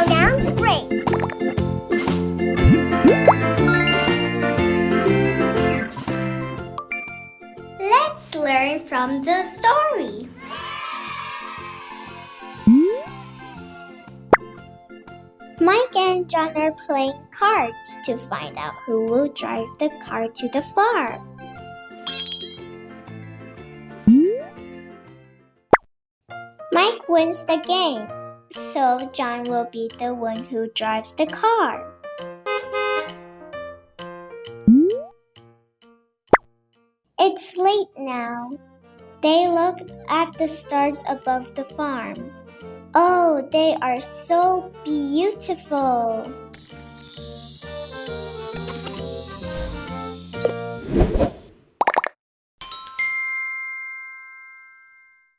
Sounds great. Let's learn from the story. Mike and John are playing cards to find out who will drive the car to the farm. Mike wins the game, so John will be the one who drives the car. It's late now. They look at the stars above the farm. Oh, they are so beautiful.